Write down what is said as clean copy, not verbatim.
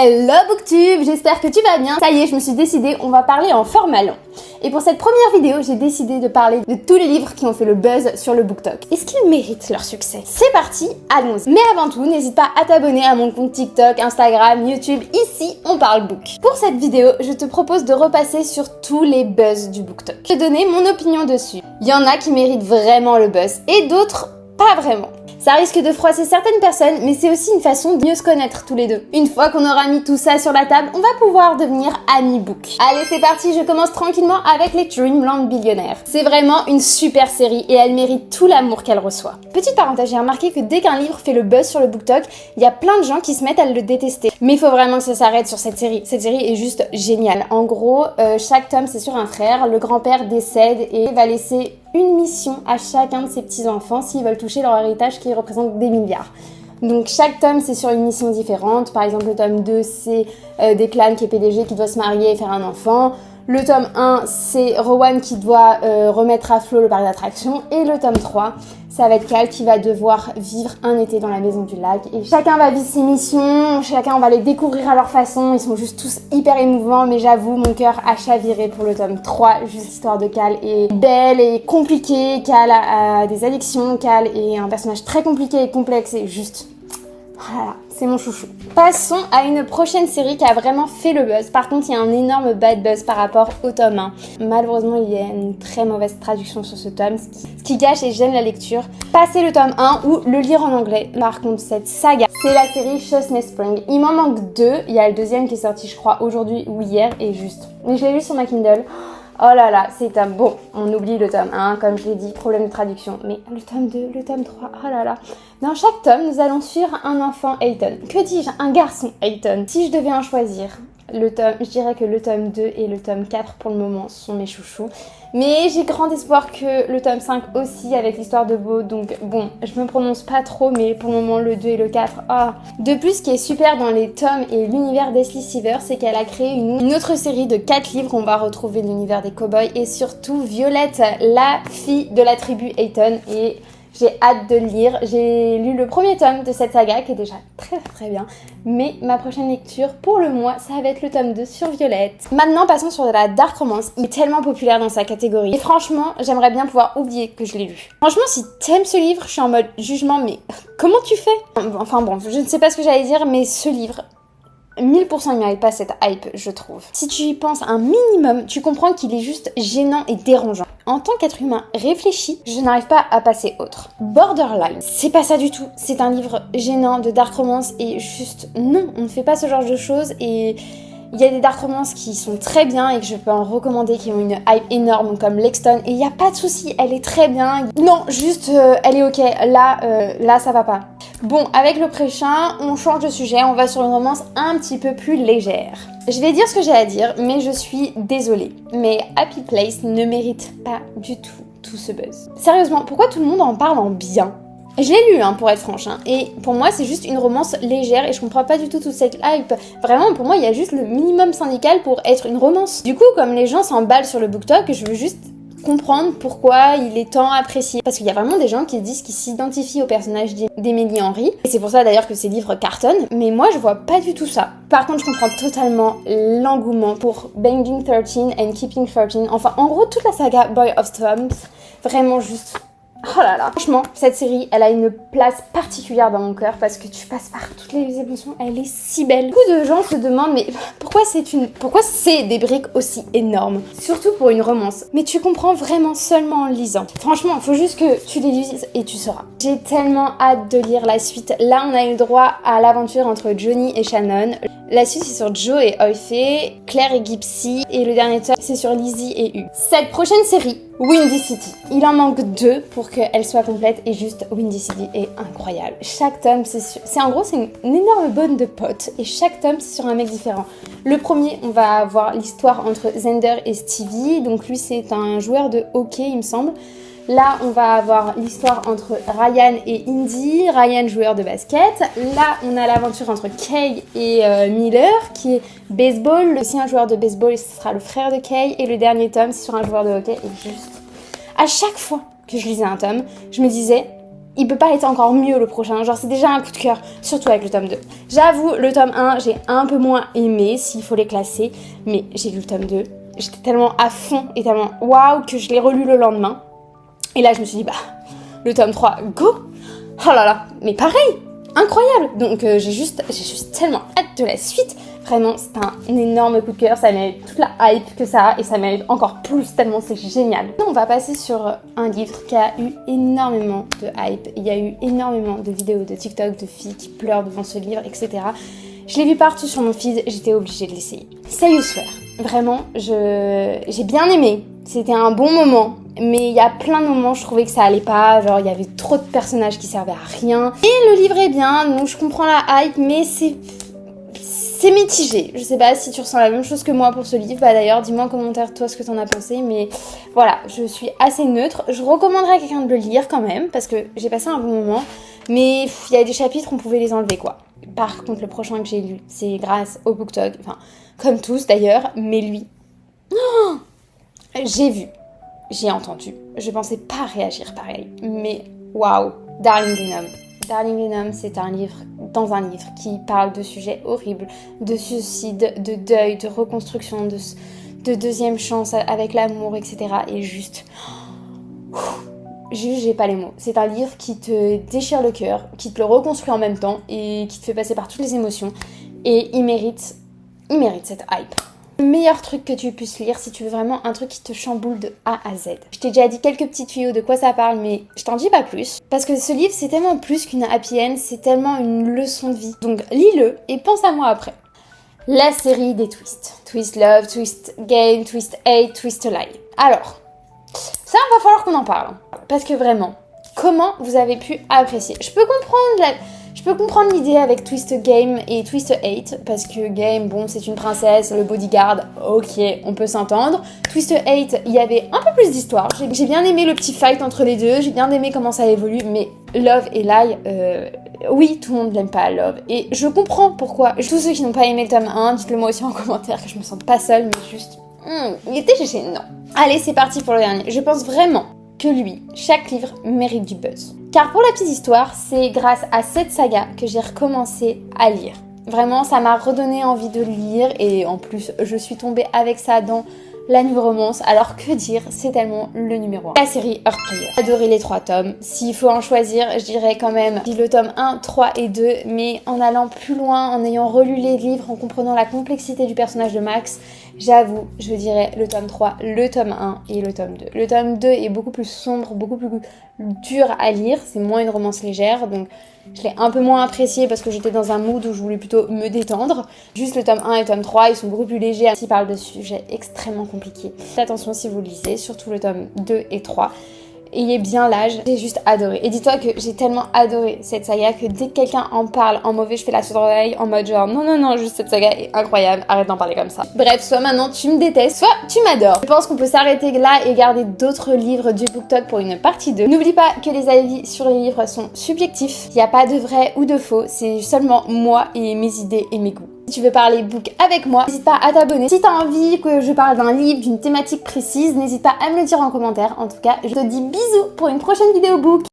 Hello Booktube, j'espère que tu vas bien. Ça y est, je me suis décidée, on va parler en format long. Et pour cette première vidéo, j'ai décidé de parler de tous les livres qui ont fait le buzz sur le BookTok. Est-ce qu'ils méritent leur succès? C'est parti, allons-y. Mais avant tout, n'hésite pas à t'abonner à mon compte TikTok, Instagram, YouTube. Ici, on parle book. Pour cette vidéo, je te propose de repasser sur tous les buzz du BookTok. Je vais donner mon opinion dessus. Il y en a qui méritent vraiment le buzz et d'autres pas vraiment. Ça risque de froisser certaines personnes, mais c'est aussi une façon de mieux se connaître tous les deux. Une fois qu'on aura mis tout ça sur la table, on va pouvoir devenir amis book. Allez, c'est parti, je commence tranquillement avec les Dreamland Billionaires. C'est vraiment une super série et elle mérite tout l'amour qu'elle reçoit. Petite parenthèse, j'ai remarqué que dès qu'un livre fait le buzz sur le BookTok, il y a plein de gens qui se mettent à le détester. Mais il faut vraiment que ça s'arrête sur cette série. Cette série est juste géniale. En gros, chaque tome c'est sur un frère, le grand-père décède et va laisser une mission à chacun de ses petits-enfants s'ils veulent toucher leur héritage qui représente des milliards. Donc chaque tome c'est sur une mission différente. Par exemple le tome 2 c'est Declan qui est PDG qui doit se marier et faire un enfant. Le tome 1 c'est Rowan qui doit remettre à flot le parc d'attractions. Et le tome 3 ça va être Cal qui va devoir vivre un été dans la maison du lac. Et chacun va vivre ses missions, chacun va les découvrir à leur façon. Ils sont juste tous hyper émouvants, mais j'avoue, mon cœur a chaviré pour le tome 3. Juste l'histoire de Cal est belle et compliquée. Cal a des addictions, Cal est un personnage très compliqué et complexe et juste... Voilà, c'est mon chouchou. Passons à une prochaine série qui a vraiment fait le buzz. Par contre, il y a un énorme bad buzz par rapport au tome 1. Malheureusement, il y a une très mauvaise traduction sur ce tome, ce qui gâche et gêne la lecture. Passez le tome 1 ou le lire en anglais. Par contre, cette saga, c'est la série Chestnut Spring. Il m'en manque 2. Il y a le deuxième qui est sorti, je crois, aujourd'hui ou hier, et juste. Mais je l'ai lu sur ma Kindle. Oh là là, c'est un... Bon, on oublie le tome 1, comme je l'ai dit, problème de traduction. Mais le tome 2, le tome 3, oh là là. Dans chaque tome, nous allons suivre un enfant Hayton. Que dis-je? Un garçon Hayton. Si je devais en choisir, je dirais que le tome 2 et le tome 4 pour le moment sont mes chouchous. Mais j'ai grand espoir que le tome 5 aussi avec l'histoire de Beau. Donc bon, je me prononce pas trop, mais pour le moment le 2 et le 4, ah. De plus, ce qui est super dans les tomes et l'univers d'Esli Seaver, c'est qu'elle a créé une autre série de 4 livres où on va retrouver l'univers des cowboys et surtout Violette, la fille de la tribu Hayton. Et j'ai hâte de le lire. J'ai lu le premier tome de cette saga qui est déjà très bien. Mais ma prochaine lecture pour le mois, ça va être le tome 2 sur Violette. Maintenant, passons sur la dark romance. Il est tellement populaire dans sa catégorie. Et franchement, j'aimerais bien pouvoir oublier que je l'ai lu. Franchement, si t'aimes ce livre, je suis en mode jugement, mais comment tu fais? Enfin bon, je ne sais pas ce que j'allais dire, mais ce livre... 1000% il mérite pas cette hype, je trouve. Si tu y penses un minimum, tu comprends qu'il est juste gênant et dérangeant. En tant qu'être humain réfléchi, je n'arrive pas à passer autre. Borderline, c'est pas ça du tout. C'est un livre gênant de dark romance et juste non, on ne fait pas ce genre de choses et... Il y a des dark romances qui sont très bien et que je peux en recommander, qui ont une hype énorme comme Lexton et il n'y a pas de souci, elle est très bien. Non, juste elle est ok, là ça va pas. Bon, avec le prochain, on change de sujet, on va sur une romance un petit peu plus légère. Je vais dire ce que j'ai à dire, mais je suis désolée. Mais Happy Place ne mérite pas du tout ce buzz. Sérieusement, pourquoi tout le monde en parle en bien ? Je l'ai lu, pour être franche, et pour moi, c'est juste une romance légère et je comprends pas du tout toute cette hype. Vraiment, pour moi, il y a juste le minimum syndical pour être une romance. Du coup, comme les gens s'emballent sur le BookTok, je veux juste comprendre pourquoi il est tant apprécié. Parce qu'il y a vraiment des gens qui disent qu'ils s'identifient au personnage d'Emily Henry. Et c'est pour ça d'ailleurs que ces livres cartonnent. Mais moi, je vois pas du tout ça. Par contre, je comprends totalement l'engouement pour Banging 13 and Keeping 13. Enfin, en gros, toute la saga Boy of Storms. Vraiment juste... Oh là là. Franchement, cette série, elle a une place particulière dans mon cœur parce que tu passes par toutes les émotions, elle est si belle. Beaucoup de gens se demandent mais pourquoi c'est des briques aussi énormes? Surtout pour une romance. Mais tu comprends vraiment seulement en lisant. Franchement, il faut juste que tu les lises et tu sauras. J'ai tellement hâte de lire la suite. Là, on a eu le droit à l'aventure entre Johnny et Shannon. La suite, c'est sur Joe et Oifé, Claire et Gypsy, et le dernier tome, c'est sur Lizzie et Hugh. Cette prochaine série, Windy City. Il en manque 2 pour qu'elle soit complète, et juste Windy City est incroyable. Chaque tome, c'est une énorme bonne de potes, et chaque tome, c'est sur un mec différent. Le premier, on va avoir l'histoire entre Xander et Stevie, donc lui, c'est un joueur de hockey, il me semble. Là, on va avoir l'histoire entre Ryan et Indy, Ryan joueur de basket. Là, on a l'aventure entre Kay et Miller, qui est baseball. Aussi un joueur de baseball, et ce sera le frère de Kay. Et le dernier tome, c'est sur un joueur de hockey. Et juste, à chaque fois que je lisais un tome, je me disais, il peut pas être encore mieux le prochain, genre c'est déjà un coup de cœur, surtout avec le tome 2. J'avoue, le tome 1, j'ai un peu moins aimé, s'il faut les classer, mais j'ai lu le tome 2, j'étais tellement à fond et tellement waouh que je l'ai relu le lendemain. Et là, je me suis dit, bah, le tome 3, go! Oh là là, mais pareil, incroyable! Donc j'ai juste tellement hâte de la suite. Vraiment, c'est un énorme coup de cœur, ça mérite toute la hype que ça a et ça mérite encore plus tellement c'est génial. On va passer sur un livre qui a eu énormément de hype. Il y a eu énormément de vidéos de TikTok de filles qui pleurent devant ce livre, etc. Je l'ai vu partout sur mon feed, j'étais obligée de l'essayer. Say You Swear. Vraiment, j'ai bien aimé. C'était un bon moment. Mais il y a plein de moments, je trouvais que ça allait pas, genre il y avait trop de personnages qui servaient à rien. Et le livre est bien, donc je comprends la hype, mais c'est mitigé. Je sais pas si tu ressens la même chose que moi pour ce livre. Bah d'ailleurs, dis-moi en commentaire toi ce que t'en as pensé. Mais voilà, je suis assez neutre. Je recommanderais à quelqu'un de le lire quand même, parce que j'ai passé un bon moment. Mais il y a des chapitres, on pouvait les enlever quoi. Par contre, le prochain que j'ai lu, c'est grâce au BookTok. Enfin, comme tous d'ailleurs, mais lui... Oh, j'ai vu. J'ai entendu. Je pensais pas réagir pareil. Mais waouh, Darling Venom. Darling Venom, c'est un livre dans un livre qui parle de sujets horribles, de suicide, de deuil, de reconstruction, de deuxième chance avec l'amour, etc. Et juste... j'ai pas les mots. C'est un livre qui te déchire le cœur, qui te le reconstruit en même temps et qui te fait passer par toutes les émotions. Et il mérite cette hype. Le meilleur truc que tu puisses lire si tu veux vraiment un truc qui te chamboule de A à Z. Je t'ai déjà dit quelques petits tuyaux de quoi ça parle, mais je t'en dis pas plus. Parce que ce livre, c'est tellement plus qu'une happy end, c'est tellement une leçon de vie. Donc lis-le et pense à moi après. La série des twists. Twist Love, Twist Game, Twist Hate, Twist Lie. Alors, ça va falloir qu'on en parle. Parce que vraiment, comment vous avez pu apprécier? Je peux comprendre l'idée avec Twist Game et Twist Hate, parce que Game, bon, c'est une princesse, le bodyguard, ok, on peut s'entendre. Twist Hate, il y avait un peu plus d'histoire. J'ai bien aimé le petit fight entre les deux, j'ai bien aimé comment ça évolue, mais Love et Lie, oui, tout le monde n'aime pas Love. Et je comprends pourquoi. Tous ceux qui n'ont pas aimé le tome 1, dites-le moi aussi en commentaire, que je me sente pas seule, mais juste... il était gênant. Allez, c'est parti pour le dernier. Je pense vraiment que lui, chaque livre mérite du buzz. Car pour la petite histoire, c'est grâce à cette saga que j'ai recommencé à lire. Vraiment, ça m'a redonné envie de lire et en plus, je suis tombée avec ça dans la New Romance. Alors que dire, c'est tellement le numéro 1. La série Heartplayer. J'ai adoré les 3 tomes. S'il faut en choisir, je dirais quand même le tome 1, 3 et 2. Mais en allant plus loin, en ayant relu les livres, en comprenant la complexité du personnage de Max, j'avoue, je dirais le tome 3, le tome 1 et le tome 2. Le tome 2 est beaucoup plus sombre, beaucoup plus dur à lire. C'est moins une romance légère, donc je l'ai un peu moins apprécié parce que j'étais dans un mood où je voulais plutôt me détendre. Juste le tome 1 et le tome 3, ils sont beaucoup plus légers. Ils parlent de sujets extrêmement compliqués. Faites attention si vous lisez, surtout le tome 2 et 3. Ayez bien l'âge, j'ai juste adoré. Et dis-toi que j'ai tellement adoré cette saga que dès que quelqu'un en parle en mauvais, je fais la sourde oreille en mode genre non, juste cette saga est incroyable, arrête d'en parler comme ça. Bref, soit maintenant tu me détestes, soit tu m'adores. Je pense qu'on peut s'arrêter là et garder d'autres livres du BookTok pour une partie 2. N'oublie pas que les avis sur les livres sont subjectifs. Il n'y a pas de vrai ou de faux, c'est seulement moi et mes idées et mes goûts. Si tu veux parler book avec moi, n'hésite pas à t'abonner. Si tu as envie que je parle d'un livre, d'une thématique précise, n'hésite pas à me le dire en commentaire. En tout cas, je te dis bisous pour une prochaine vidéo book.